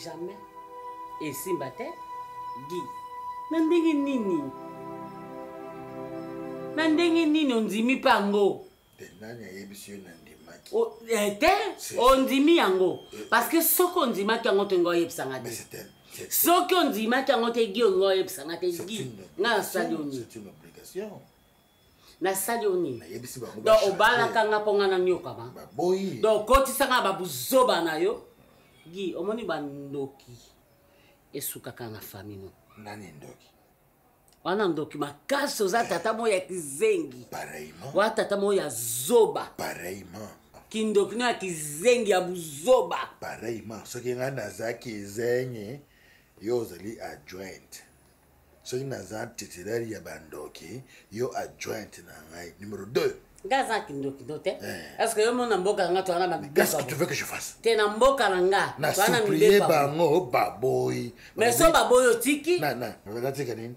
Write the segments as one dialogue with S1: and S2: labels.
S1: jamais. Et si mbate, Guy. Nandenge nini? Nandenge nini ondimi pango?
S2: Nani ayebisi yo nandimaki?
S1: Ondimi yango. Parce que soko ondimaki yango te ngo yebisanga te. Soko ondimaki yango te Guy ngo yebisanga te Guy. Na sali oni.
S2: C'est une obligation.
S1: Na sali oni.
S2: Nayebisi bango.
S1: Donc obalaka nga ponga na nyoka ba.
S2: Boyi.
S1: Donc kotisanga ba buzoba na yo. Guy omoni bandoki. Esukaka na famille no.
S2: Nani ndoki?
S1: Wana ndoki makasi oza tata moya kizengi.
S2: Pareillement.
S1: Wa tata moya zoba.
S2: Pareillement.
S1: Kindoki no ya kizengi ya buzoba.
S2: Pareillement. Soki nga naza kizengi yo ozali adjoint. Soki naza titulaire ya bandoki yo adjoint na ngai. Numéro 2.
S1: Gaza kindoki dote. Est-ce que yo mona mboka nga to wana mabibe?
S2: Qu'est-ce que tu veux que je fasse?
S1: Te na mboka nga.
S2: Na supplier bango baboy.
S1: Mais so baboy otiki?
S2: Na tika nini?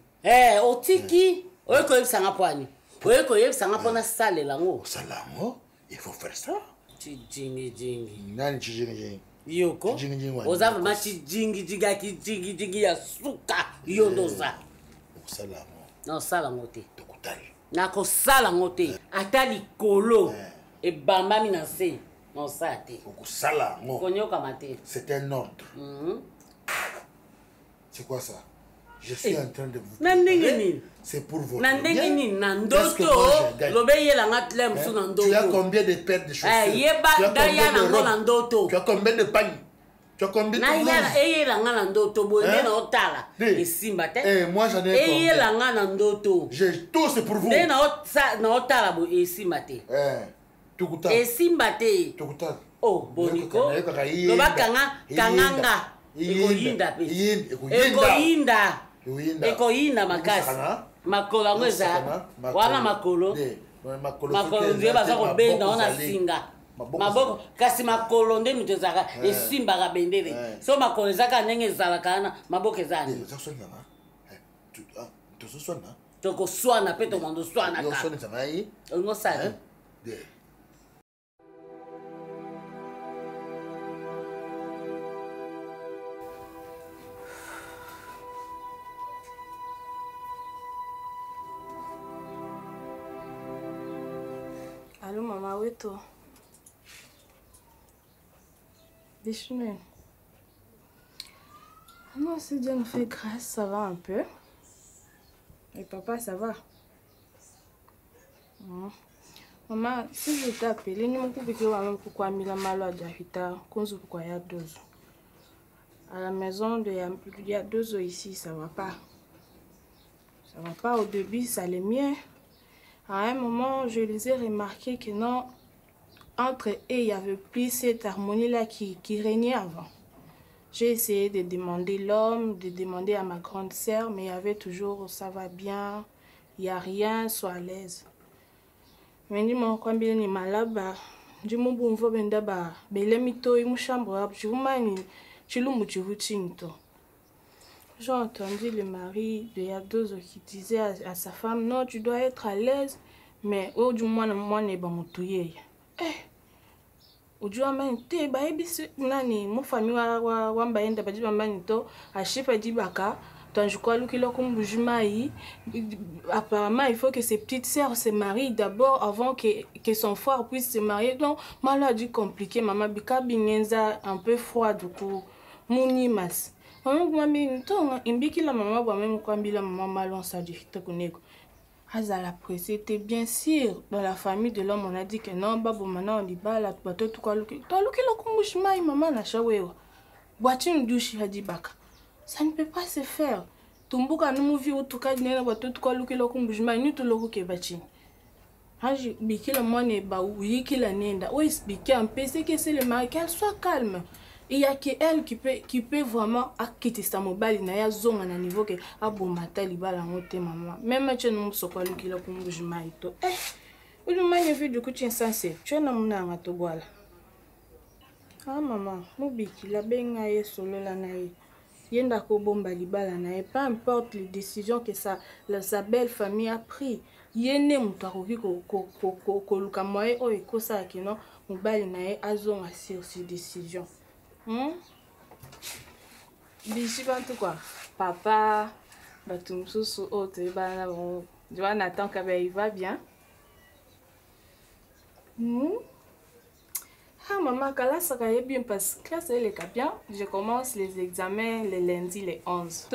S1: Otiki. Oyeko yebisanga pwani. Oyeko yebisanga pona sale lango.
S2: Salango? Il faut faire ça.
S1: Jingi.
S2: Nani jingi?
S1: Yoko. Oza vraiment jingi ya suka yondoza.
S2: Salango.
S1: Non salango te.
S2: Tokutali.
S1: Nako salango te. Ata likolo. E bambami na se. Non ça te.
S2: Salango.
S1: Konyoka mate.
S2: C'est un ordre. C'est quoi ça? Je suis en train de vous
S1: préparer.
S2: C'est pour votre
S1: bien. Nandoto.
S2: Tu as combien de paires de chaussures? Tu as combien de pagnes? Tu as combien de moi j'en ai combien? J'ai tout, c'est pour vous.
S1: Oh, boniko. Kanganga. Ekoyinda makasi. Makolo yango eza. Wana makolo. Makolo nzeye baza kobenda wana singa. Maboko kasi makolo nde mutu ezalaka esimbaka bendele. So makolo ezaka ndenge ezalaka wana maboko ezani. Tokoswana mpe tomandoswana kaka. Ongosali.
S3: Allô maman, où est toi? Déchiré. Non, si Dieu nous fait grâce, ça va un peu. Et papa, ça va? Maman, si je t'ai appelé, ne me coupe que pourquoi Mila Malo a déjà pourquoi il y a 2 ans. À la maison, il y a 2 ans ici, ça va pas. Ça va pas, au début, ça allait mieux. À un moment, je les ai remarqué que non, entre eux, il n'y avait plus cette harmonie-là qui régnait avant. J'ai essayé de demander l'homme, de demander à ma grande sœur, mais il y avait toujours ça va bien, il n'y a rien, sois à l'aise. Mais dis-moi, quand il est malade, dis-moi, bon, vous venez d'abord, mais les mythos, ils me chambrent, je vous manie, je vous tinto. J'ai entendu le mari de Yadozo qui disait à sa femme, non, tu dois être à l'aise, mais au du moins, moi, n'est pas mon touye. Au du moins, t'es baby, nani, mon famille, wamba yenda, badi bambanito, à chef a dit baka, tant je crois qu'il a comme boujumaï. Apparemment, il faut que ses petites sœurs se marient d'abord avant que son frère puisse se marier. Donc, maladie compliquée, maman, bika binenza, un peu froid, du coup, mounimas. Maman, imbiki la maman, même quand la maman malon ça dit te connais. Azala pressé, t'es bien sûr dans la famille de l'homme on a dit que non, babo maintenant on dit bah là tu tout quoi luki. Toi luki lo kumushima maman na shawewa. Boîte une douche a dit baka. Ça ne peut pas se faire. Tumbuka nous movie ou tout cas nena boîte tout quoi luki lo kumushima ni tout lo ke bachi. Haji biki la moine ba oui qui la nenda. Oui expliquer un peu c'est que c'est le mari qu'elle soit calme. Il y a que elle qui peut vraiment quitter sa mobile na ya zonga na niveau que abomata libala ngote maman. Même tu ne sais pas le qui la kumbuji maito. Ou le mani vu du coup tu es censé. Tu es na muna ngato boala. Ah maman, mobiki la benga ye solo la nae. Yenda ko bomba libala nae. Peu importe les décisions que sa belle famille a pris. Yene mutakoki ko luka moye o ekosa kino mobile nae azonga sur ces décisions. bishi bantu quoi. Papa, Batumsusu, autre, Nathan Kabé, il va bien. Ah maman, ça va bien parce que classe elle est bien. Je commence les examens les lundis les 11.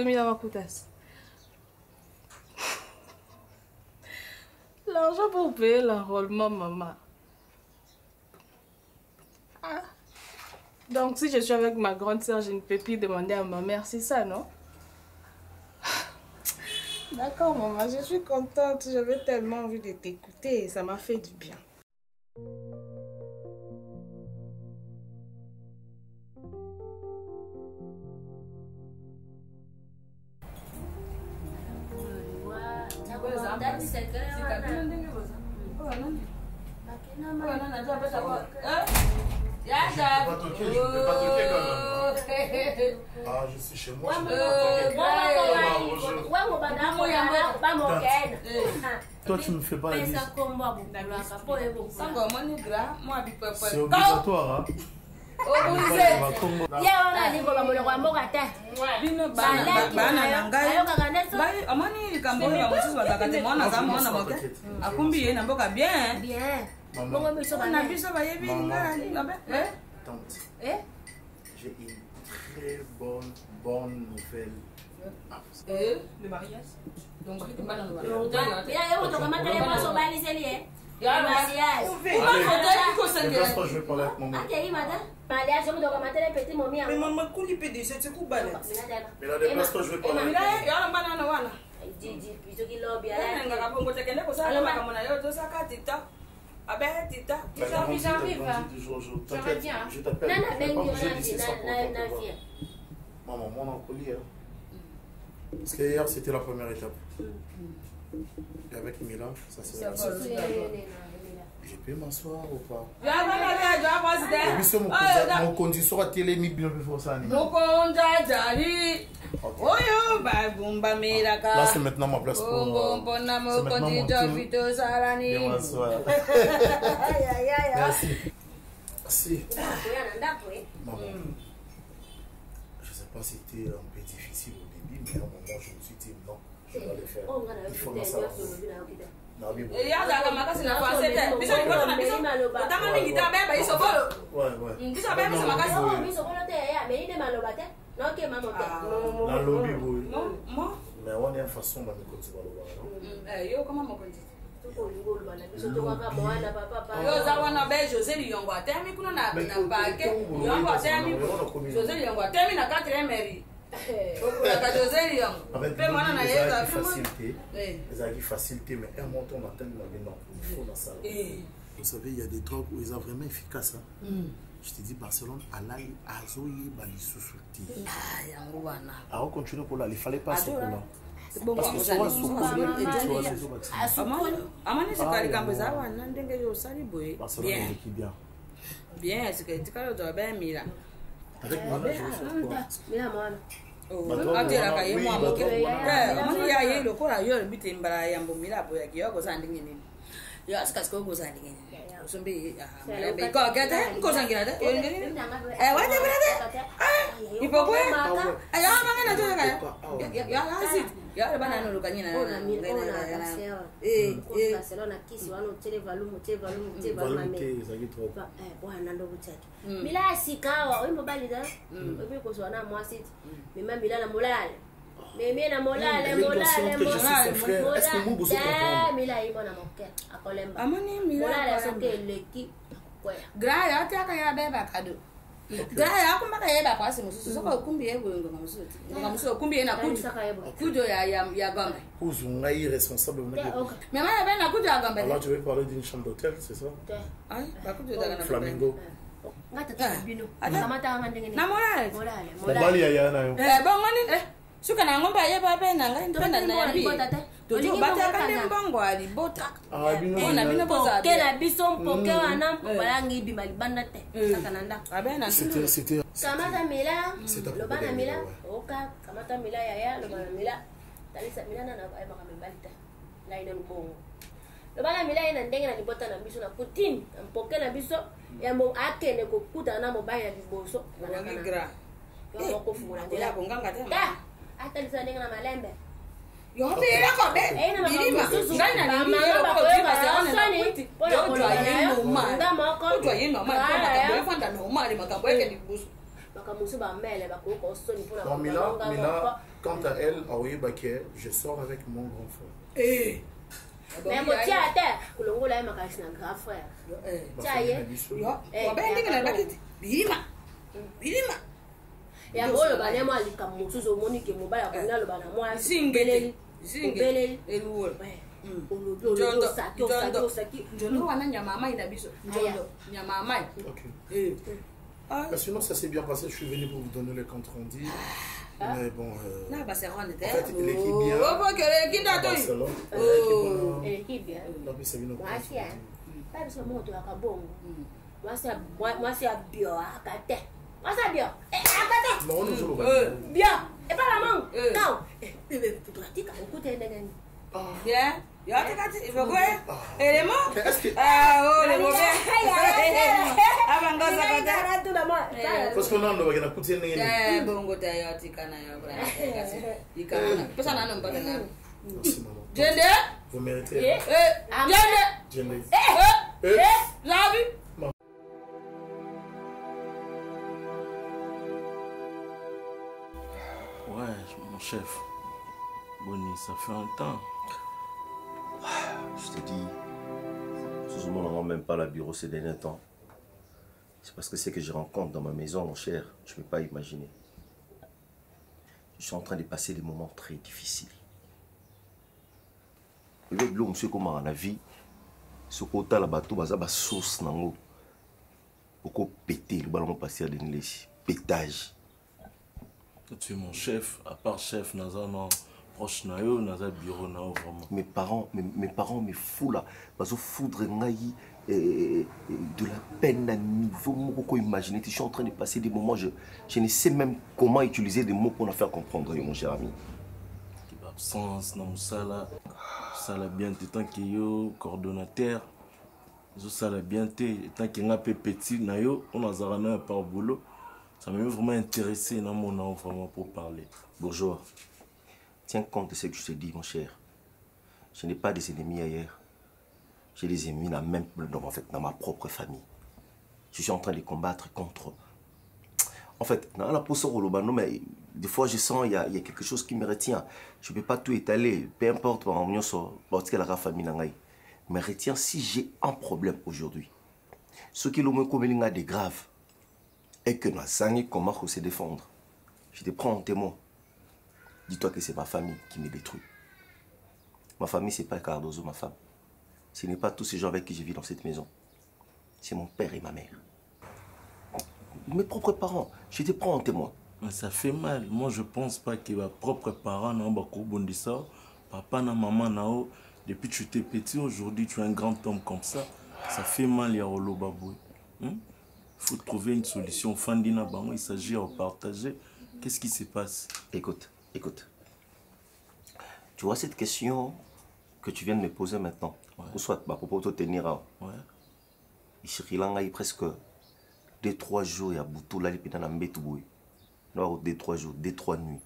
S3: L'argent pour payer l'enrôlement, maman. Ah. Donc si je suis avec ma grande soeur, je ne peux plus demander à ma mère, c'est ça, non? D'accord, maman, je suis contente. J'avais tellement envie de t'écouter et ça m'a fait du bien.
S2: Ah, je suis chez moi. Toi, tu me fais pas la bise. C'est obligatoire, hein? J'ai une très bonne nouvelle.
S4: Le mariage. Donc,
S2: je vais parler avec maman.
S4: Mais maman, couli pédé, c'est quoi?
S2: Mais la déplace que je vais parler avec maman. Je t'appelle. Maman, mon encolie. Parce que hier, c'était la première étape. Et avec Milan, ça s'est passé. Je peux m'asseoir ou pas? Mon condition à télé, mi bien plus fort ça. Là, c'est maintenant ma place pour merci. Merci. Maman, je sais pas si c'était un peu difficile au début, mais à un moment, je me suis dit non, je vais le faire. Il faut m'en savoir. Mais on est en façon de facilité, mais un montant on atteint non, il faut dans ça. Vous savez, il y a des drogues où ils sont vraiment efficaces. Je te dis, Barcelone, Alali, Azoyi, Bali, Soussouti. On continue pour là, il ne fallait pas ce là. Parce que c'est un bien.
S4: C'est que tu as bien mis là.
S2: Avec moi, je vais faire quoi? Alors tu veux parler d'une chambre d'hôtel, c'est ça? Flamingo.
S4: Suka na ngomba ya baba na ngai ndo na nabi tojo bata ka ndembongo ali bota na bino boza
S1: ke na biso mpoke wana balangi bi malibanda te saka na ndako
S4: abena
S2: c'était
S1: kamata mila lobana mila oka kamata mila ya lobana mila talisa mila na ay makambalita na ina lubongo lobana mila ina ndenge na libota na biso na kutini mpoke na biso ya mo akene ko kuta na mobile ya biboso
S4: na gra moko fungola nzela bonganga te
S5: atalisa ndenge na malembe
S4: yombela kobe bilima ngai na nini bakoyeba zerone na kwiti odwa ye normal mpo makambo efanda normal makambo eke libusu
S5: makambo mosusu bamele bakoyoka osoni mpona
S2: Donc Mila, quant à elle, je sors avec mon grand frère.
S5: Mais motia te kulongola ye makasi na grand frère tia ye
S4: wabendenge na bakiti bilima
S5: yango oyo balemo alikambo mosusu omoni ke mobali akolinga aloba na mwasi obeleli
S4: njondo wana nyama amai na biso njondo nyama amai.
S2: Sinon ça s'est bien passé, je suis venu pour vous donner le compte rendu. Mais bon,
S4: en fait,
S2: l'équipe bien. Parce qu'on a un coûté. Vous méritez.
S6: Ouais, mon chef. Bonnie, ça fait un temps.
S7: Je te dis, ce moment n'a même pas la bureau ces derniers temps. C'est parce que c'est que je rencontre dans ma maison, mon cher, je ne peux pas imaginer. Je suis en train de passer des moments très difficiles. Le bleu, monsieur, comment on a vu, ce côté là, bateau, baza sauce nango, beaucoup pété, le ballon passé à l'English, pétage.
S6: Tu es mon chef, à part chef, Nazan, proche nayo, Nazan bureau nao vraiment.
S7: Mes parents me fous là, parce que foudre ngaï de la peine à niveau, beaucoup imaginer. Je suis en train de passer des moments, je ne sais même comment utiliser des mots pour la faire comprendre, mon cher ami.
S6: Absence, non, ça là bien, tant que yo coordonnateur, ça là bien, tant que nga petit nayo, on a zarana par boulot. Ça m'a vraiment intéressé dans mon nom vraiment pour parler.
S7: Bourgeois, tiens compte de ce que je te dis, mon cher. Je n'ai pas des ennemis ailleurs. J'ai des ennemis dans ma propre famille. Je suis en train de combattre contre. En fait, dans la poste Rolobano, mais des fois je sens qu'il y a quelque chose qui me retient. Je ne peux pas tout étaler, peu importe par union sur la famille. Mais retiens, si j'ai un problème aujourd'hui, ce qui l'ont commis des graves, et que nous savons comment se défendre. Je te prends en témoin. Dis-toi que c'est ma famille qui me détruit. Ma famille, ce n'est pas Cardozo, ma femme. Ce n'est pas tous ces gens avec qui je vis dans cette maison. C'est mon père et ma mère. Mes propres parents, je te prends en témoin.
S6: Mais ça fait mal. Moi, je ne pense pas que mes propres parents n'ont pas de ça. Papa, maman, depuis que tu étais petit, aujourd'hui, tu es un grand homme comme ça. Ça fait mal, Yarolo Baboué. Il faut trouver une solution. Fandina Bango, il s'agit de partager. Qu'est-ce qui se passe?
S7: Écoute. Tu vois cette question que tu viens de me poser maintenant, ou soit pour te tenir à... Il y a presque 2-3 jours, il y a Boutou, là, il y a Mbetouboui. 2-3 jours, 2-3 nuits.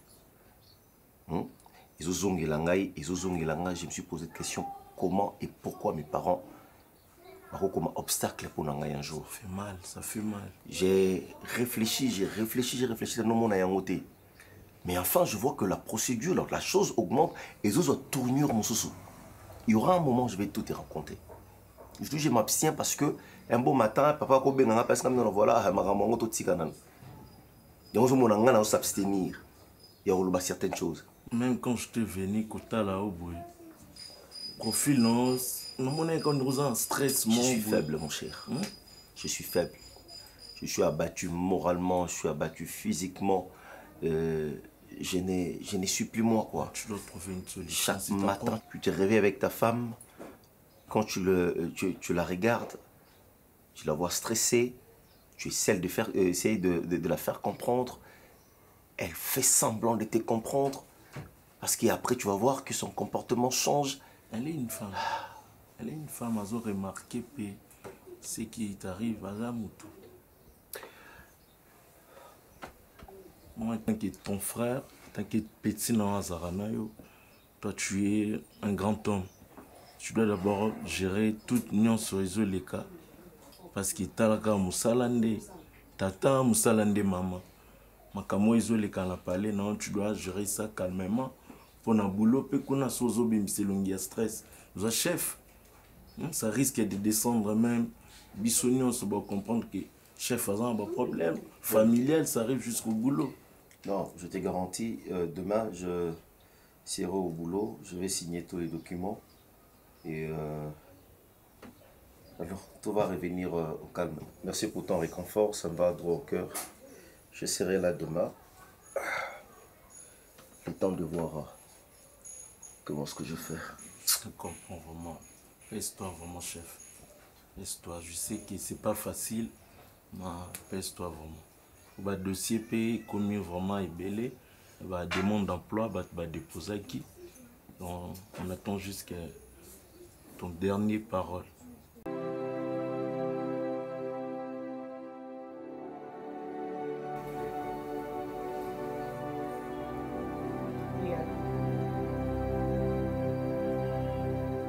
S7: Je me suis posé cette question, comment et pourquoi mes parents comme obstacle pour un jour.
S6: Ça fait mal.
S7: J'ai réfléchi dans mon ayangoté. Mais enfin, je vois que la procédure, la chose augmente et les autres tournures mon sous. Il y aura un moment où je vais tout te raconter. Je dis, je m'abstiens parce que un beau matin, papa ko benga parce que voilà, maramongo to tsikana. Donc je m'en s'abstenir. Il y a certaines choses.
S6: Même quand je t'ai venu côté là au bout. Profil non. Stress,
S7: je suis faible, mon cher. Je suis faible. Je suis abattu moralement, je suis abattu physiquement. Je ne suis plus moi, quoi.
S6: Tu dois trouver une solution.
S7: Chaque matin, tu te réveilles avec ta femme. Quand tu la regardes, tu la vois stressée. Tu essaies de la faire comprendre. Elle fait semblant de te comprendre. Parce qu'après, tu vas voir que son comportement change.
S6: Elle est une femme. Elle est une femme, elle a remarqué ce qui t'arrive à la moto. Moi, tant que ton frère, tant que petit dans Azaranayo, toi tu es un grand homme. Tu dois d'abord gérer toute l'union sur les cas. Parce que talaka musalande, tata musalande maman. Makamo les cas na parlé, non, tu dois gérer ça calmement. Pour un boulot, peut qu'on a sozo bimselongia stress. Nous chef. Ça risque de descendre même. Bissoni, on se doit comprendre que chef a un problème familial, ça arrive jusqu'au boulot.
S7: Non, je te garantis, demain, je serai au boulot, je vais signer tous les documents. Et alors, tout va revenir au calme. Merci pour ton réconfort, ça me va droit au cœur. Je serai là demain. Le temps de voir comment ce que je fais.
S6: Je comprends vraiment. Pèse-toi vraiment, chef. Pèse-toi. Je sais que c'est pas facile, mais pèse-toi vraiment. Le dossier payé comme vraiment est belé. La demande d'emploi va déposer qui. Donc, on attend jusqu'à ton dernier parole.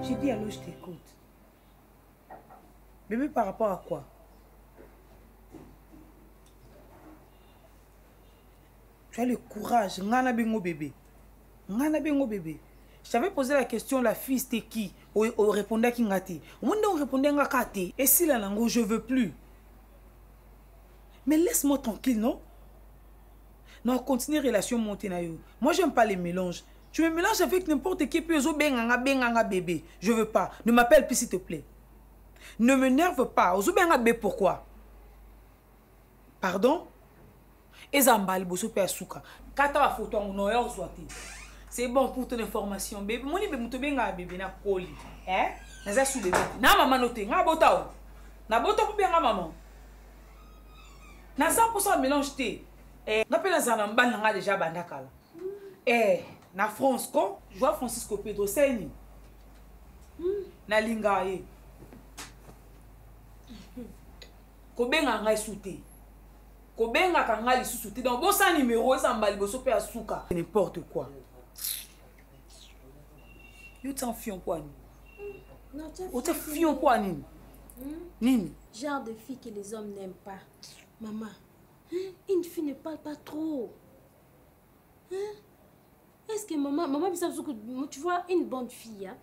S8: J'ai dit allô, je t'écoute. Bébé, par rapport à quoi? Tu as le courage. Ngana bengo bébé. Ngana bengo bébé. Je t'avais posé la question, la fille c'était qui? On répondait qui ngati. On répondait ngakate. Et si la langue, je veux plus. Mais laisse-moi tranquille, non? Non, continue relation monter na yo. Moi, j'aime pas les mélanges. Tu me mélanges avec n'importe qui, puis benga bébé. Je veux pas. Ne m'appelle plus, s'il te plaît. Ne me nerve pas. Ozo benga bébé, pourquoi? Pardon? Ezambali boso pe asuka. Kata wa photo en noyo zwati. C'est bon pour ton information, bébé. Mon bébé muto benga bébé na koli. Hein? Naza sou bébé. Na maman noté, nga bota o. Na bota pour benga maman. Na 100% mélange té. Na pe na zanamba nga déjà bandakala. Na France ko, je vois Francisco Pedro Seni. Na lingaye. Ko benga nga souté. Ko benga ka nga li souté dans bon sa numéro ezambali boso pe asuka. N'importe quoi. Yo t'en fion quoi ni?
S5: Non,
S8: tu fion quoi ni? Nini?
S5: Genre de fille que les hommes n'aiment pas. Maman, une fille ne parle pas trop. Est-ce que maman, tu vois, une bonne fille, hein,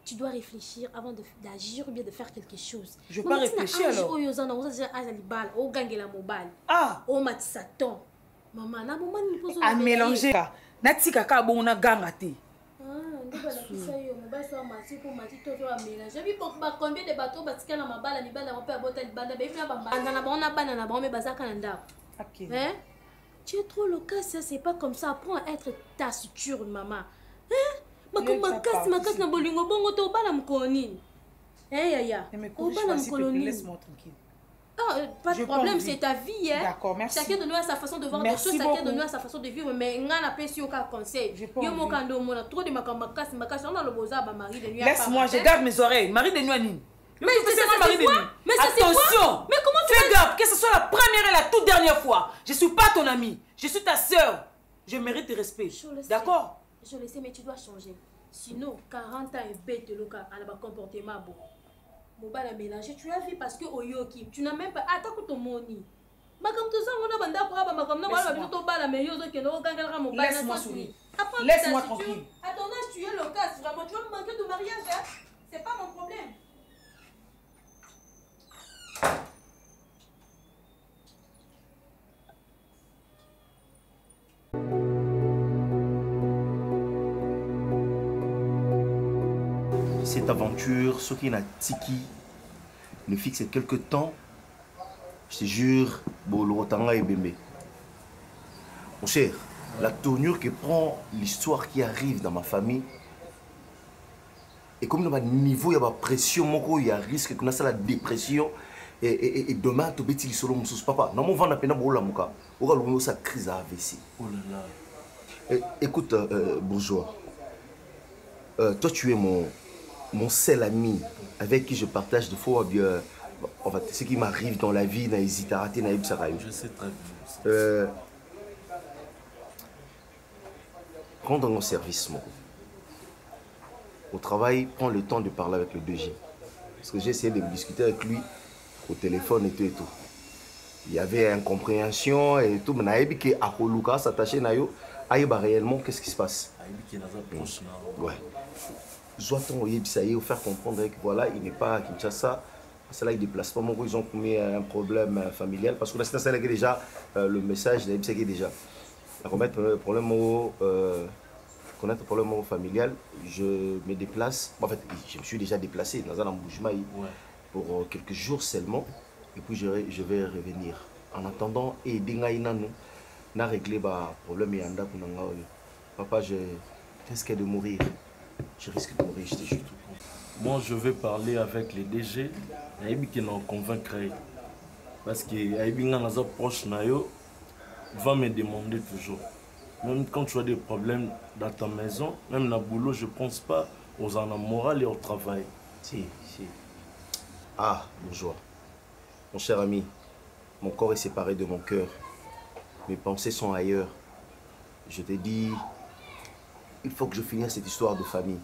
S5: tu dois réfléchir avant d'agir ou bien de faire quelque chose.
S8: Je ne veux pas réfléchir alors.
S5: Ah! Oh, Matisaton. Maman, na maman ne pose pas.
S8: À mélanger. Nati kaka bon na gangate.
S5: Ah, on doit la fille yo, mobile soit mati pour mati to to mélanger. J'ai vu pour combien de bateaux batika na mabala ni bala mon père botel banda be na bamba. Na bana bana na bombe bazaka na ndako.
S8: OK.
S5: Hein? Tu es trop local, ça c'est pas comme ça. Apprends à être taciturne, maman. Hein? Makas na bolingo bongo to bala mkoni. Yaya.
S8: Laisse-moi tranquille.
S5: Ah, pas de problème, c'est ta vie, hein.
S8: D'accord, merci.
S5: Chacun de nous a sa façon de voir des choses, chacun de nous a sa façon de vivre, mais on a pas aucun conseil. Yo mo kando mo trop de makas, on a le boza ba mari de nuit.
S8: Laisse-moi, je garde mes oreilles. Mari de nuit.
S5: Mais c'est ça, mari de nuit.
S8: Mais attention. Mais comment tu fais garde que ce soit la première et la toute dernière fois. Je suis pas ton amie, je suis ta sœur. Je mérite tes respects. D'accord?
S5: Je le sais, mais tu dois changer. Sinon, 40 ans et bête le cas, elle va comportement bon. Mobile à mélanger, tu as vu parce que Oyoki, tu n'as même pas attaqué ton moni.
S8: Laisse-moi sourire. Laisse-moi tranquille.
S5: À ton âge, tu es le cas. Vraiment, tu vas me manquer de mariage. Hein? C'est pas mon problème.
S7: Cette aventure, ce qui est tiki, ne fixe quelque temps. Je te jure, Bolorotanga et Bembe. Mon cher, la tournure que prend l'histoire qui arrive dans ma famille, et comme dans mon niveau, il y a la pression, il y a risque qu'on a la dépression, et demain, tu vas te dire solo mon papa. Non, mon vent peine pour la mouka. On va l'ouvrir sa crise à AVC.
S6: Oh là là.
S7: Écoute, bourgeois, toi tu es mon seul ami avec qui je partage de fois bien. En fait, ce qui m'arrive dans la vie, je sais très bien. rendre nos services, Moko. Au travail, prends le temps de parler avec le DG. Parce que j'ai essayé de discuter avec lui au téléphone et tout et tout. Il y avait incompréhension et tout, mais Naïbi qui a Luka s'attacher Nayo, Aïba réellement qu'est-ce qui se passe? Ouais. Doit-on essayer de faire comprendre que voilà, il n'est pas à Kinshasa, c'est là il déplace pas. Ils ont commis un problème familial parce que là c'est déjà le message de c'est déjà. Connaître le problème familial, je me déplace. En fait, je me suis déjà déplacé dans un embouchement pour quelques jours seulement. Et puis je vais revenir. En attendant, et n'a réglé le problème. Papa, je risque de mourir. Je risque de mourir, je te jure.
S6: Moi, je vais parler avec les DG. Aïbi qui n'en convaincre. Parce que Aïbi n'a pas proche Nayo va me demander toujours. Même quand tu as des problèmes dans ta maison, même dans le boulot, je ne pense pas aux en moral et au travail.
S7: Si. Ah, bourgeois. Mon cher ami, mon corps est séparé de mon cœur. Mes pensées sont ailleurs. Je te dis, il faut que je finisse cette histoire de famille.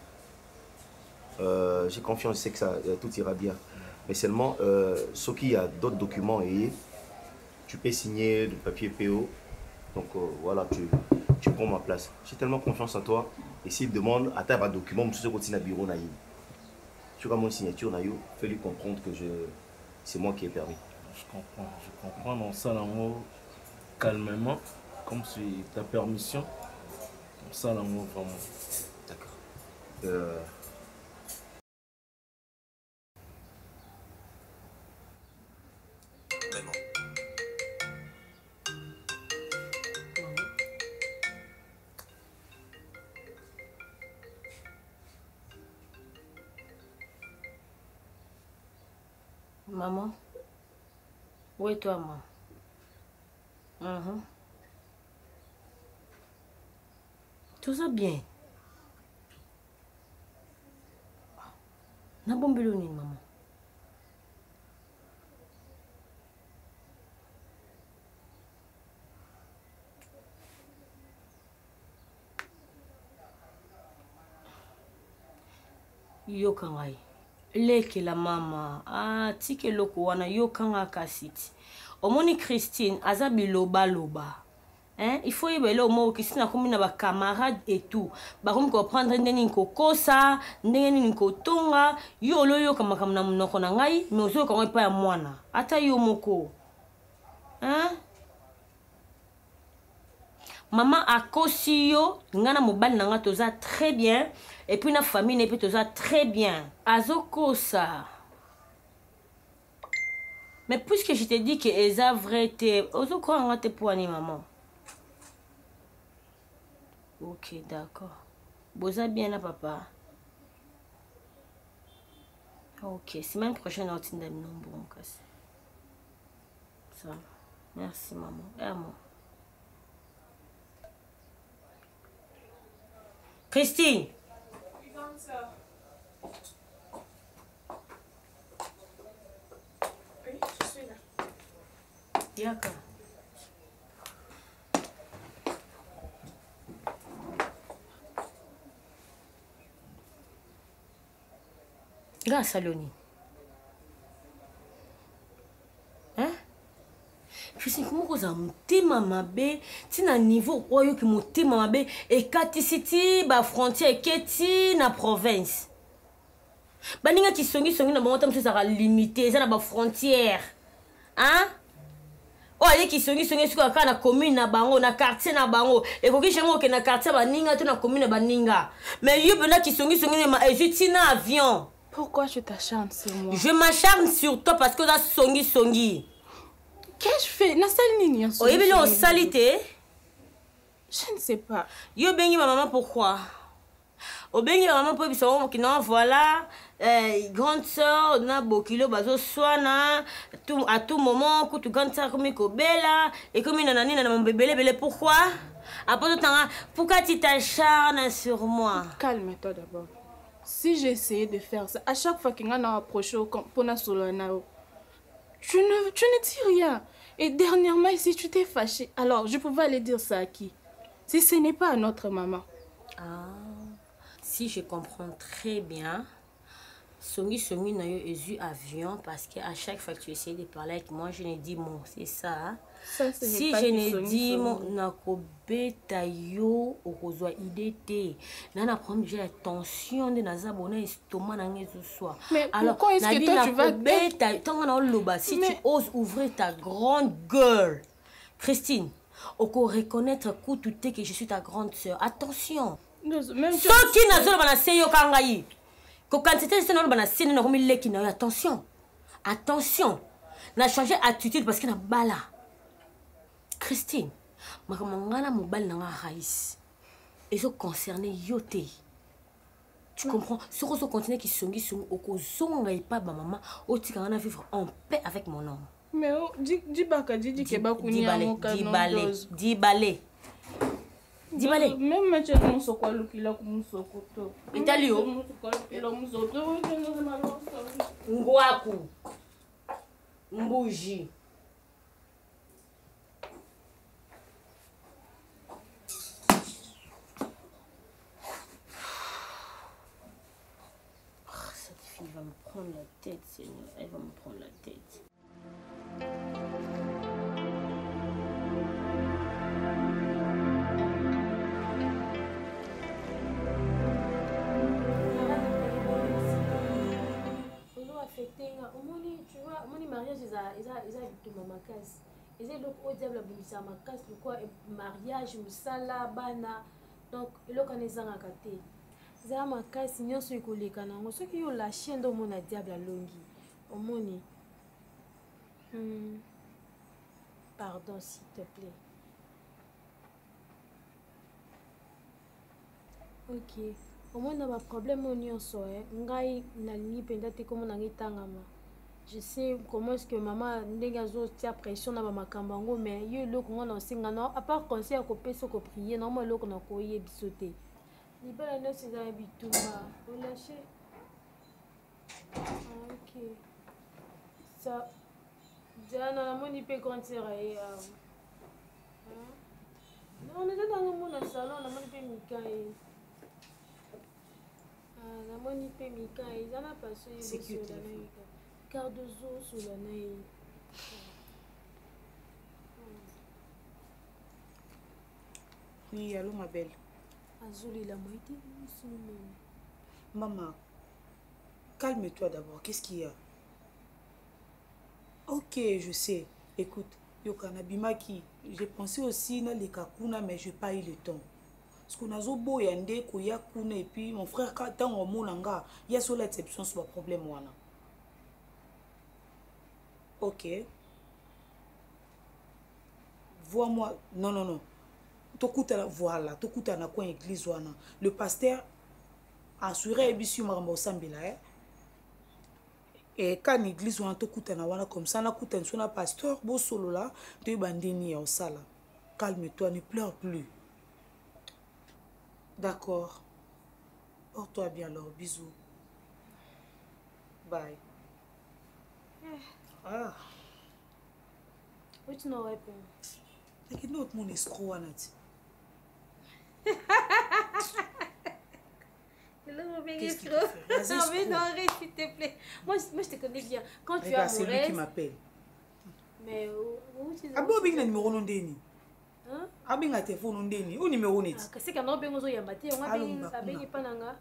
S7: J'ai confiance, je sais que tout ira bien. Mais seulement, ce qu'il y a d'autres documents, et tu peux signer le papier PO. Donc voilà, tu prends ma place. J'ai tellement confiance en toi. Et s'il demande, à ta document, je suis continue à bureau naïf. Tu vois mon signature naïf, fais-lui comprendre que c'est moi qui ai permis.
S6: Je comprends dans ça l'amour calmement, comme si ta permission. Comme ça l'amour vraiment.
S7: D'accord.
S5: Maman, où est toi, maman? Tout ça bien. Na bon beloni, maman. Yo kangai. Leke la mama. Ah, tike loko wana yo kanga kasiti. Omoni Christine, azabi loba. Hein? Il faut y aller au mot Christine a comme na camarade et tout. Ba comme comprendre ndeni ko kosa, ndeni ko tonga, yo loyo kama na munoko na ngai, mais ozo ko pa ya mwana. Ata yo moko. Hein? Maman a kosi yo, ngana mobali nanga toza très bien. Et puis la famille n'est pas très bien. Azoko ça. Mais puisque je t'ai dit que Eza vrai te, Azoko on te poigné maman. Ok, d'accord. Boza bien là papa. Ok, semaine prochaine on t'inda non bon casse. Ça. Merci maman. Et à moi. Christine.
S3: Oui, je suis là.
S5: D'accord. Ga saloni. Hein? Christine, comment vous avez motema mabe, tina niveau oyo ki motema mabe et katisiti ba frontière keti na province. Baninga ki songi na bango tam ça limité, ça na ba frontière. Hein? Oh, ali ki songi suka ka na commune na bango, na quartier na bango. Et ko ki chengo ke na quartier baninga to na commune baninga. Mais yo bena ki songi na Égypte na avion.
S3: Pourquoi tu t'acharnes sur moi?
S5: Je m'acharne sur toi parce que tu as songi.
S3: Qu'est-ce que je fais?
S5: Oh, il est en salité.
S3: Je ne sais pas.
S5: Yo bengi ma maman pourquoi? Au bengi ma maman pour biso qui non voilà grande sœur na bokilo bazo soana à tout moment que tu grande sœur comme Kobela et comme nanani na mon bébé bébé pourquoi? Après tout temps pourquoi tu t'acharnes sur moi?
S3: Calme-toi d'abord. Si j'essayais de faire ça, à chaque fois qu'il y a un approche pour na solonao, tu ne dis rien. Et dernièrement, si tu t'es fâché, alors je pouvais aller dire ça à qui? Si ce n'est pas à notre maman.
S5: Ah, si je comprends très bien, Songi n'a eu avion parce qu'à chaque fois que tu essayes de parler avec moi, je n'ai dit mon, c'est ça. Hein?
S3: Ça
S5: si je n'ai dit mon, nakobeta yo okozwa idée te. Nana problème j'ai la tension de naza bona estomac na ngezo soir.
S3: Mais alors, pourquoi est-ce que toi tu vas
S5: si tu oses ouvrir ta grande gueule, Christine, oko reconnaître coup tout que je suis ta grande sœur. Attention.
S3: Même
S5: ceux qui n'a pas seyo kangai. Attention, attention, n'a changé attitude parce qu'il a bala. Christine, ma mangana mobile n'a pas raïs. Et ça concerne yote. Tu comprends? Ce qu'on continue qui songi son oko zonga et pas ma maman, au tigana vivre en paix avec mon homme.
S3: Mais dis baka dis que ba kuni amoka
S5: di balé. Dibale.
S3: Même match de musoko lukila ku musoko to.
S5: Italio.
S3: Musoko lukila musoko.
S5: Ngwaku. Mbuji. Cette fille va me prendre la tête, Seigneur. Elle va me prendre la tête.
S9: Tu vois, mon mariage, ils ont tout ma casse. Ils ont au diable à ma casse, quoi, mariage, musala, bana. Donc, ils ont connaissé un gâté. Ils ont ma casse, ils ont su que les canons, ceux qui ont la chienne de mon diable à longi. Au moni. Pardon, s'il te plaît. Ok. Au moins, on a un problème au niveau je sais comment est-ce que maman a pression dans ma cambango, mais il y a le à part conseil à couper ce qu'on prier, normalement, on a coupé bisoté. Il va aller se faire bitumba. Vous lâchez. Ok. Ça. Déjà, normalement, il peut grandir. On est dans le salon, on a mis namoni pe mika ezana paso yesolana cardozo solana ye
S8: Oui, allô ma belle.
S9: Azuli la moitié
S8: Maman, calme-toi d'abord. Qu'est-ce qu'il y a? Ok, je sais. Écoute, Yokana Bimaki, j'ai pensé aussi dans les kakuna, mais je n'ai pas eu le temps. Parce qu'on a zobo yande koya kuna et puis mon frère quand on monanga, il y a sur l'exception sur le problème wana. Ok. Vois-moi. Non. Tokuta voilà, tokuta na kwa église wana. Le pasteur assuré bisu maramba osambela et quand l'église wana tokuta na wana comme ça na kuta na pasteur bo solo là, to bandini ya osala. Calme-toi, ne pleure plus. D'accord. Porte-toi bien alors. Bisous. Bye. Ah.
S9: Oui, tu n'aurais pas.
S8: T'as qu'une autre mon escroc, Anati.
S9: Qu'est-ce qu'il fait? Non, mais non, arrête, s'il te plaît. Moi, je te connais bien. Quand tu es amoureuse...
S8: C'est lui qui m'appelle.
S9: Mais où tu es?
S8: Ah bon, il y a un numéro non déni. Abinga téléphone ndeni au numéro net
S9: kasi kana bengo zo yambate on abengi pananga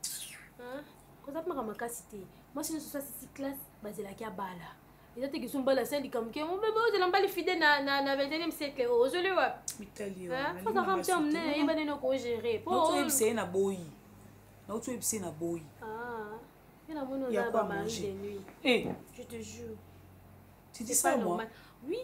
S9: ko za maka makasité moi si je suis ici classe bazela ki abala et ça te qui sont bala c'est comme que on bébé je l'embali fidèle na 21e siècle je le vois
S8: Italie
S9: faut ça rampe emmener et bana no ko gérer
S8: pour tu c'est na boyi na tu c'est na boyi
S9: il a mon za ba mari de nuit je te jure
S8: tu dis ça moi
S9: oui.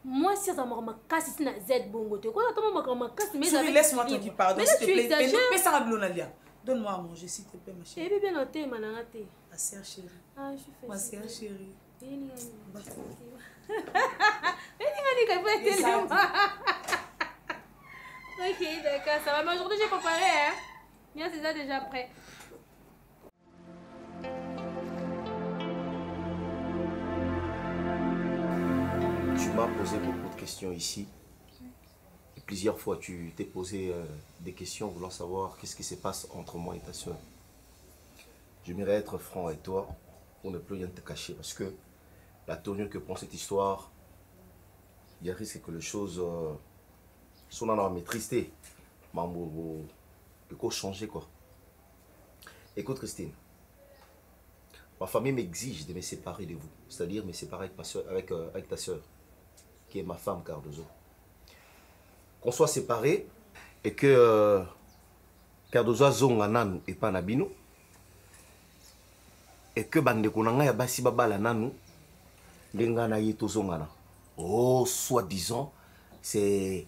S9: Moi, si ça m'a cassé, c'est un Z bongo. Quoi, attends, m'a cassé, mais
S8: laisse-moi te dire pardon, s'il te plaît. Mais ça va blonalia. Donne-moi à manger, s'il te plaît, ma chérie.
S9: Eh bien, noté, manangate.
S8: Ma sœur chérie.
S9: Ah, je fais.
S8: Ma sœur chérie.
S9: Ok, d'accord, ça va. Mais aujourd'hui, j'ai préparé, hein. Bien, c'est ça déjà prêt.
S7: Tu m'as posé beaucoup de questions ici. Et plusieurs fois, tu t'es posé des questions voulant savoir qu'est-ce qui se passe entre moi et ta soeur. J'aimerais être franc avec toi pour ne plus rien te cacher parce que la tournure que prend cette histoire, il y a risque que les choses sont dans la maîtrise. Il faut changer quoi. Écoute Christine, ma famille m'exige de me séparer de vous, c'est-à-dire me séparer avec ta soeur, qui est ma femme Cardozo. Qu'on soit séparés et que Cardozo zonganan et pas nabino, et que bande konanga ya basi babala nanu ndengana yeto zongana. Oh, soi-disant, c'est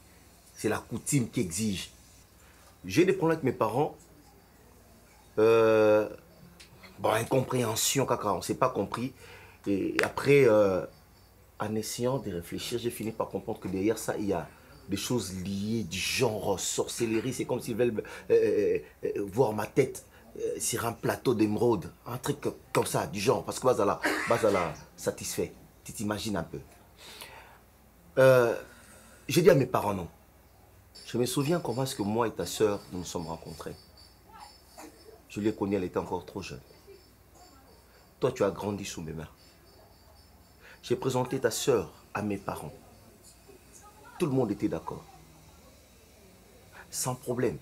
S7: la coutume qui exige. J'ai des problèmes avec mes parents. Bon, incompréhension, caca, on ne s'est pas compris. Et après, en essayant de réfléchir, j'ai fini par comprendre que derrière ça, il y a des choses liées du genre sorcellerie. C'est comme s'ils veulent voir ma tête sur un plateau d'émeraude. Un truc comme ça, du genre. Parce que Bazala satisfait. Tu t'imagines un peu. J'ai dit à mes parents non. Je me souviens comment est-ce que moi et ta soeur nous nous sommes rencontrés. Je l'ai connue, elle était encore trop jeune. Toi, tu as grandi sous mes mains. J'ai présenté ta soeur à mes parents. Tout le monde était d'accord. Sans problème.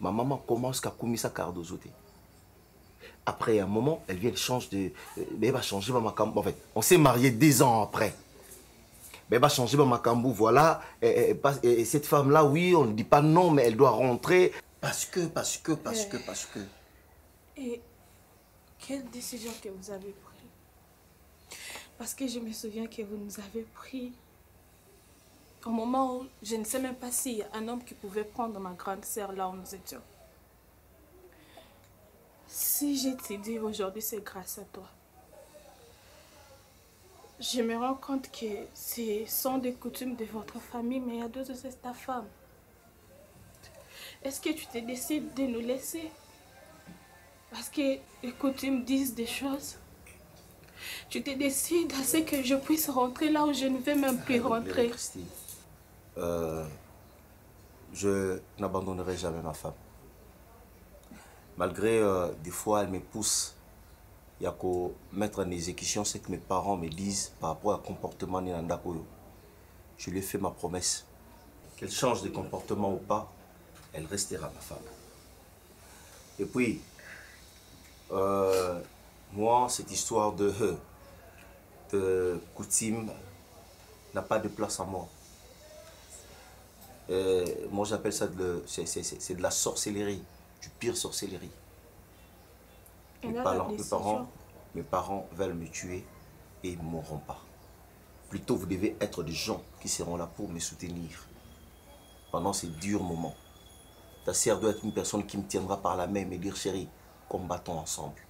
S7: Ma maman commence à commisser Cardozo. Après un moment, elle vient, elle change de... Elle va changer ma cambo. En fait, on s'est mariés 10 ans après. Mais elle va changer ma cambo, voilà. Et cette femme-là, oui, on ne dit pas non, mais elle doit rentrer. Parce que.
S3: Et quelle décision que vous avez prise? Parce que je me souviens que vous nous avez pris au moment où je ne sais même pas s'il y a un homme qui pouvait prendre ma grande sœur là où nous étions. Si j'ai te dit aujourd'hui, c'est grâce à toi. Je me rends compte que ce sont des coutumes de votre famille, mais il y a d'autres, c'est ta femme. Est-ce que tu te décides de nous laisser? Parce que les coutumes disent des choses. Tu te décides à ce que je puisse rentrer là où je ne vais même plus rentrer.
S7: Christine, je n'abandonnerai jamais ma femme. Malgré des fois elle me pousse, il y a qu'à mettre en exécution ce que mes parents me disent par rapport au comportement de Nanda Koyo. Je lui ai fait ma promesse. Qu'elle change de comportement ou pas, elle restera ma femme. Et puis, moi, cette histoire de coutume n'a pas de place à moi. Moi, j'appelle ça c'est de la sorcellerie, du pire sorcellerie. Mes parents veulent me tuer et ils ne mourront pas. Plutôt, vous devez être des gens qui seront là pour me soutenir pendant ces durs moments. Ta sœur doit être une personne qui me tiendra par la main et me dire, chérie, combattons ensemble.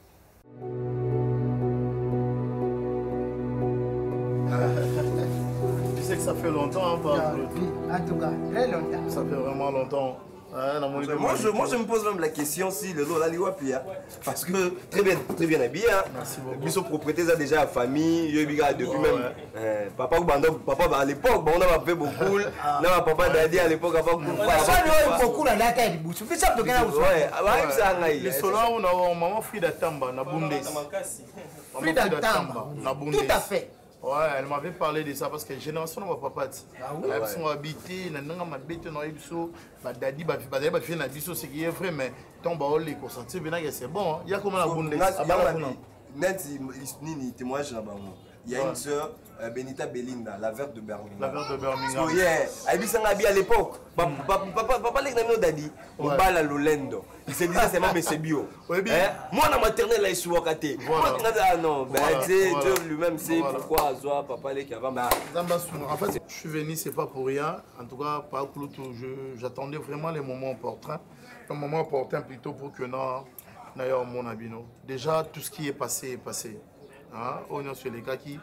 S2: Tu sais que ça fait longtemps, hein,
S10: en tout cas, très longtemps.
S2: Ça fait vraiment longtemps.
S11: Moi, je me pose même la question si le lot là, parce que très bien habillé.
S2: Merci beaucoup.
S11: Ils sont propriétaires déjà à la famille. Je suis depuis même. Papa à l'époque, on a fait beaucoup. Non, papa Dadi à l'époque, avant
S10: beaucoup la date est beaucoup. Fais ça,
S2: les solas, on a maman Frida Tamba, na Bundes.
S10: Frida Tamba, tout à fait.
S2: Ouais, elle m'avait parlé de ça parce que génération n'a pas papa. Elles sont habitées, n'a ma bête dans les biseaux, Dadi va faire la biseau, c'est qui est vrai, mais tombe au lait, consentir, c'est bon. Il y a comment la Bundes.
S11: Nini témoignage là-bas. Il y a une sœur, Benita Belinda, la verte de Birmingham.
S2: La verte de Birmingham.
S11: Elle vit à l'époque. Papa les Dadi, on bat la Lolendo. Il se disait c'est même c'est bio. Moi la maternelle là est sur Wakate. Ah non, lui-même c'est pourquoi Azoa papa les qui avant.
S2: En fait, je suis venu c'est pas pour rien. En tout cas, pas pour tout. J'attendais vraiment les moments opportuns. Un moment opportun plutôt pour que n'ailleurs mon abino. Déjà tout ce qui est passé est passé. On est sur les gars qui,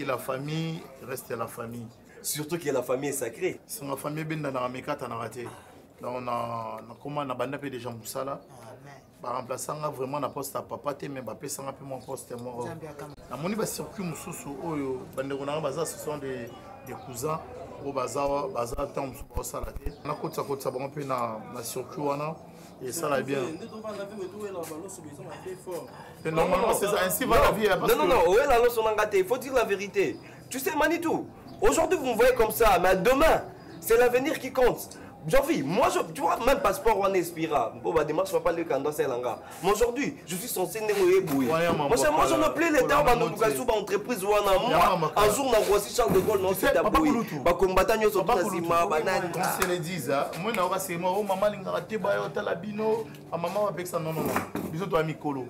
S2: la famille reste la famille.
S11: Surtout que la famille est sacrée.
S2: C'est ma famille bien dans la méca t'en a raté. Là on a comment on a bandé des gens pour ça là. Par remplaçant vraiment la poste à papa te mais papa ça un peu mon poste mort. La moni va circuler mususu oyo bande on a bazar ce sont des cousins au bazar temps pour ça la tête. On a côté ça bon peu na circuit wana et ça là bien. Normalement c'est ça ainsi va la vie.
S11: Non, ouais la leçon on a gâté, il faut dire la vérité. Tu sais Manitou, aujourd'hui vous me voyez comme ça, mais demain c'est l'avenir qui compte. Jean-Vie, moi, tu vois, même passeport, on expira. Bon, bah, démarche, je ne vais pas le candidat, c'est l'anga. Mais aujourd'hui, je suis censé négocier. Moi, je me plais les temps, dans l'entreprise, moi, un jour, on a aussi Charles de Gaulle, non, c'est d'aboué. Bah, combattant, ils sont pas si mal, banane.
S2: Quand c'est les 10, moi, c'est moi, maman, l'ingraté, bah, talabino, maman, avec ça, non. Bisous, toi, Mikolo.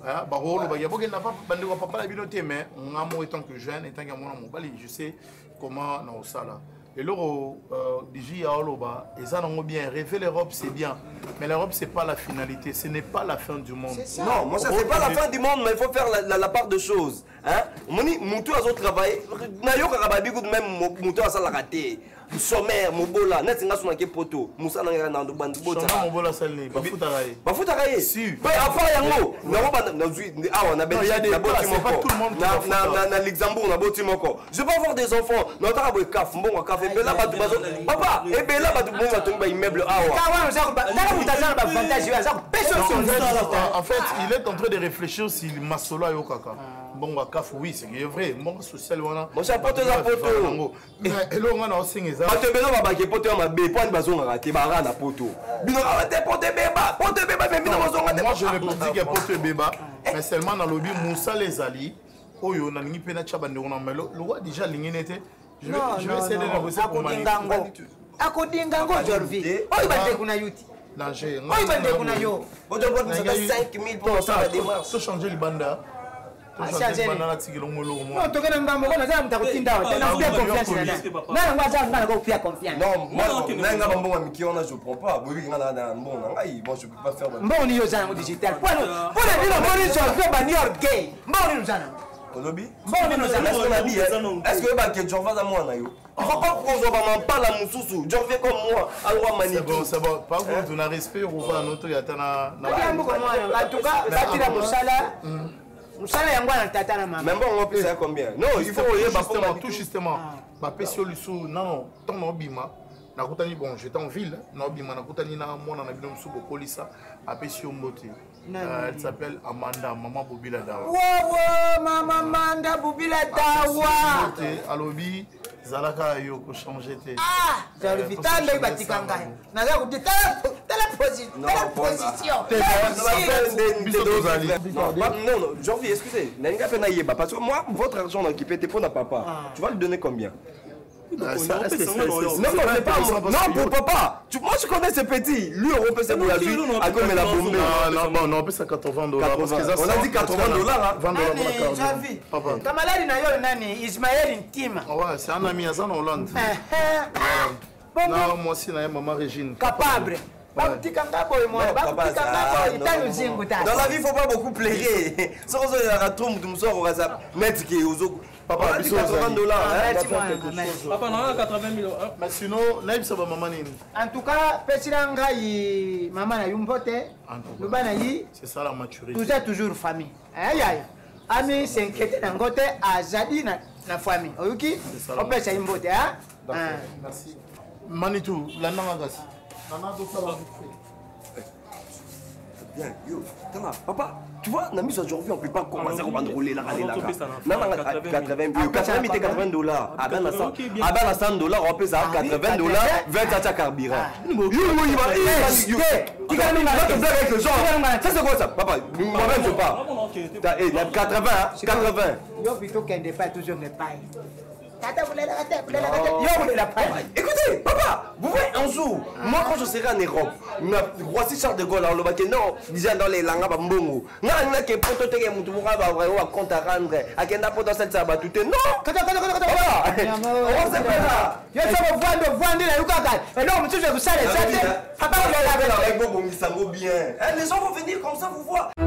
S2: Bah, il y a beaucoup de papa, la binoté, mais moi, étant que jeune, étant que moi, je sais comment, non, ça, là. Et là, DJ Aoloba, et ça, on a bien rêvé l'Europe, c'est bien. Mais l'Europe, ce n'est pas la finalité, ce n'est pas la fin du monde.
S11: Non, moi, ça, c'est pas la fin du monde, mais il faut faire la part de choses. Hein? Moutou a travaillé, Nayo Karababi, même Moutou a ça la raté. Sommaire, Mobola, net singa suna ke poto, Moussa nanga na bandu bota.
S2: Sommaire Mobola salni, bafutaraye.
S11: Bafutaraye.
S2: Si.
S11: Mais après yango, na zui ah on a Belgique, na boti moko. Na Luxembourg na boti moko. Je peux avoir des enfants, na ta boy kaf, mbongo kaf et bela batu bazo. Papa, et bela batu bongo tomba immeuble awa.
S12: Kawa za ba, na mutaza ba avantage ya za personne.
S2: En fait, il est en train de réfléchir s'il masolo yo kaka. Bon, kaf oui, c'est vrai, mon social wana.
S11: Moi ça porte la photo.
S2: Et là on a aussi
S11: moi je ne peux
S2: dire qu'il y a pote béba, mais seulement dans le lobby Moussa les alliés. Oyo na ningi pena chabande on mais le roi déjà ligné n'était. Je vais essayer de négocier pour Manitou.
S12: Akodingango Jorvi. Oyo bande kuna yuti.
S2: Danger.
S12: Oyo bande kuna yo.
S11: Ojo boîte ça 5000 pour ça la démarche.
S2: To changer le banda.
S12: Non, tu connais pas mon confiance. Non,
S11: moi, je prends pas. Je peux pas faire.
S12: Bon, digital.
S11: Est-ce que tu vas à moi? Il faut pas qu'on parle à mon sous-sous. Je reviens comme moi. Alors, Manitou.
S2: C'est bon. Par contre, on a respect. On va à notre yatana.
S12: En tout cas, ça tire mon salaire. Moussala yango na tata na maman.
S11: Même bon on peut faire combien? Non, il faut
S2: justement tout justement. Ba pesio lusu non, tant no bima. Na kutani bon, j'étais en ville, no bima na kutani na mona na bino musu bokolisa, a pesio mbote. Elle s'appelle Amanda, maman Bobila Dawa.
S12: Wow, maman Amanda Bobila Dawa.
S2: Alobi zalaka yo ko changer te.
S12: Ah, j'arrive vite le batikanga. Na za kuti telle position.
S11: Non, Jean-Vie, excusez. Parce que moi, votre argent qui peut être pour notre papa, tu vas lui donner combien? Non, pour papa. Moi, je connais ce petit. Lui, on peut se bouger à comme la bombe.
S2: Non, on peut ça $80.
S11: On a dit $80.
S2: $20.
S12: Jean-Vie. Ta malade na yo nani? Ismaël Intima.
S2: Ouais, c'est un ami à en Hollande. Non, moi aussi, na maman Régine.
S12: Capable. Dans la vie,
S11: il ne faut pas beaucoup plaider. Sans papa, $80.
S6: Papa, non, 80 000.
S2: Mais sinon, ça va maman.
S12: En tout cas, Pesiranga, maman a yumbote.
S2: C'est ça la maturité.
S12: Tout est toujours famille. Aïe aïe. Ami s'inquiète d'un côté à Zadi na famille. Ok? On peut ça yumbote, hein?
S2: Merci. Manitou, la nangagas.
S11: Bien, yo, papa, tu vois, on a mis aujourd'hui, on ne peut pas commencer à rouler là. $80. Ah ben, $100, on peut ça $80, 20 à carburant. Ça c'est quoi ça, papa? Moi-même je pars. 80.
S12: Yo, plutôt qu'un départ, toujours ne paye.
S11: Écoutez, papa, vous voyez un jour, moi quand je serai en Europe, voici Charles de Gaulle, on le va non, disant dans les langues, mbongo. Non, il y a que pour te dire, tu vas compte à rendre, à quel n'a pas dans cette sabat, tout est non. On va se faire là.
S12: Il y a ça, on va vendre la Yucatan. Et non, monsieur, je vous salue, ça. Papa,
S11: bien. Les gens vont venir comme ça, vous voyez.